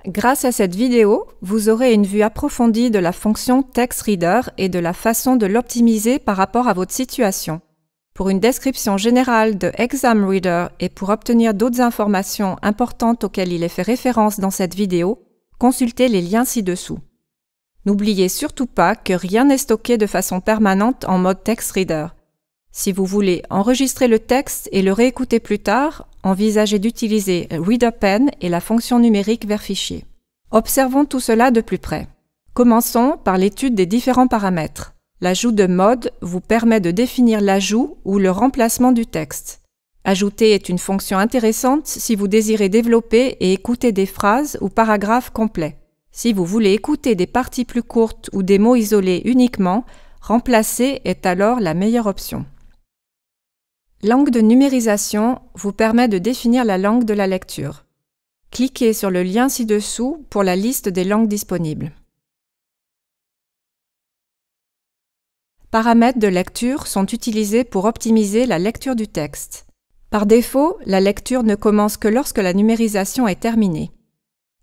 Grâce à cette vidéo, vous aurez une vue approfondie de la fonction TextReader et de la façon de l'optimiser par rapport à votre situation. Pour une description générale de ExamReader et pour obtenir d'autres informations importantes auxquelles il est fait référence dans cette vidéo, consultez les liens ci-dessous. N'oubliez surtout pas que rien n'est stocké de façon permanente en mode TextReader. Si vous voulez enregistrer le texte et le réécouter plus tard, envisagez d'utiliser ReaderPen et la fonction numérique vers fichier. Observons tout cela de plus près. Commençons par l'étude des différents paramètres. L'ajout de mode vous permet de définir l'ajout ou le remplacement du texte. Ajouter est une fonction intéressante si vous désirez développer et écouter des phrases ou paragraphes complets. Si vous voulez écouter des parties plus courtes ou des mots isolés uniquement, remplacer est alors la meilleure option. Langue de numérisation vous permet de définir la langue de la lecture. Cliquez sur le lien ci-dessous pour la liste des langues disponibles. Paramètres de lecture sont utilisés pour optimiser la lecture du texte. Par défaut, la lecture ne commence que lorsque la numérisation est terminée.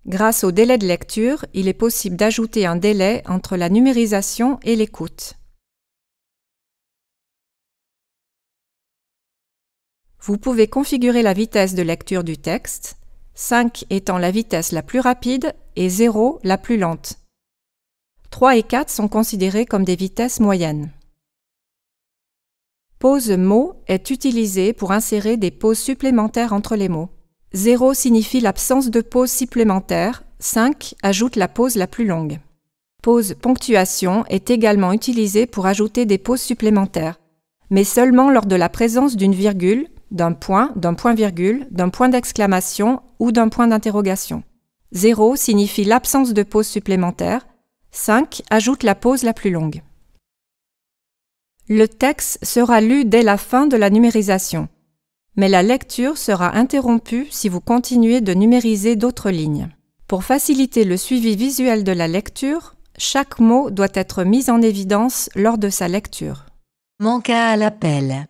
Grâce au délai de lecture, il est possible d'ajouter un délai entre la numérisation et l'écoute. Vous pouvez configurer la vitesse de lecture du texte, 5 étant la vitesse la plus rapide et 0 la plus lente. 3 et 4 sont considérés comme des vitesses moyennes. Pause mot est utilisée pour insérer des pauses supplémentaires entre les mots. 0 signifie l'absence de pause supplémentaire, 5 ajoute la pause la plus longue. Pause ponctuation est également utilisée pour ajouter des pauses supplémentaires, mais seulement lors de la présence d'une virgule, d'un point-virgule, d'un point d'exclamation ou d'un point d'interrogation. 0 signifie l'absence de pause supplémentaire, 5 ajoute la pause la plus longue. Le texte sera lu dès la fin de la numérisation, mais la lecture sera interrompue si vous continuez de numériser d'autres lignes. Pour faciliter le suivi visuel de la lecture, chaque mot doit être mis en évidence lors de sa lecture. Manqua à l'appel.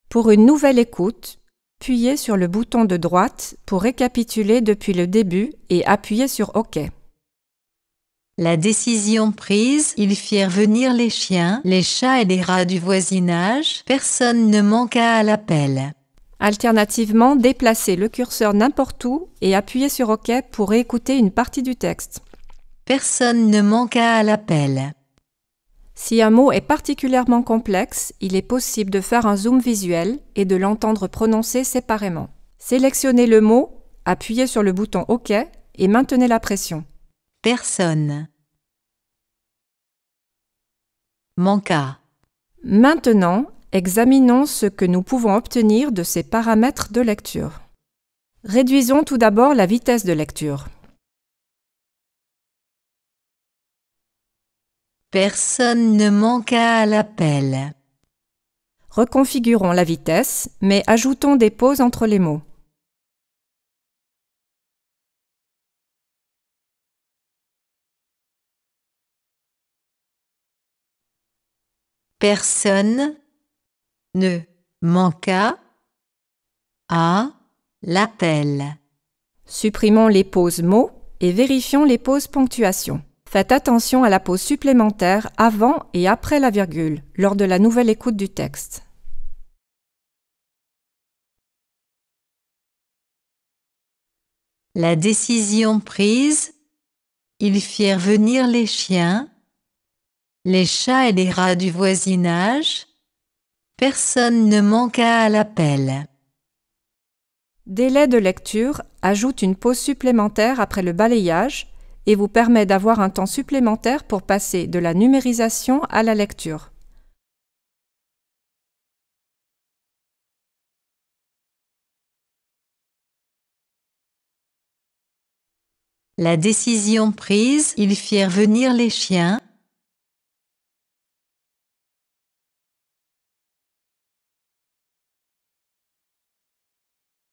Pour une nouvelle écoute, appuyez sur le bouton de droite pour récapituler depuis le début et appuyez sur OK. La décision prise, ils firent venir les chiens, les chats et les rats du voisinage. Personne ne manqua à l'appel. Alternativement, déplacez le curseur n'importe où et appuyez sur OK pour réécouter une partie du texte. Personne ne manqua à l'appel. Si un mot est particulièrement complexe, il est possible de faire un zoom visuel et de l'entendre prononcer séparément. Sélectionnez le mot, appuyez sur le bouton OK et maintenez la pression. Personne. Manqua. Maintenant, examinons ce que nous pouvons obtenir de ces paramètres de lecture. Réduisons tout d'abord la vitesse de lecture. Personne ne manqua à l'appel. Reconfigurons la vitesse, mais ajoutons des pauses entre les mots. Personne ne manqua à l'appel. Supprimons les pauses mots et vérifions les pauses ponctuation. Faites attention à la pause supplémentaire avant et après la virgule, lors de la nouvelle écoute du texte. La décision prise, ils firent venir les chiens, les chats et les rats du voisinage. Personne ne manqua à l'appel. Délai de lecture ajoute une pause supplémentaire après le balayage et vous permet d'avoir un temps supplémentaire pour passer de la numérisation à la lecture. La décision prise, ils firent venir les chiens,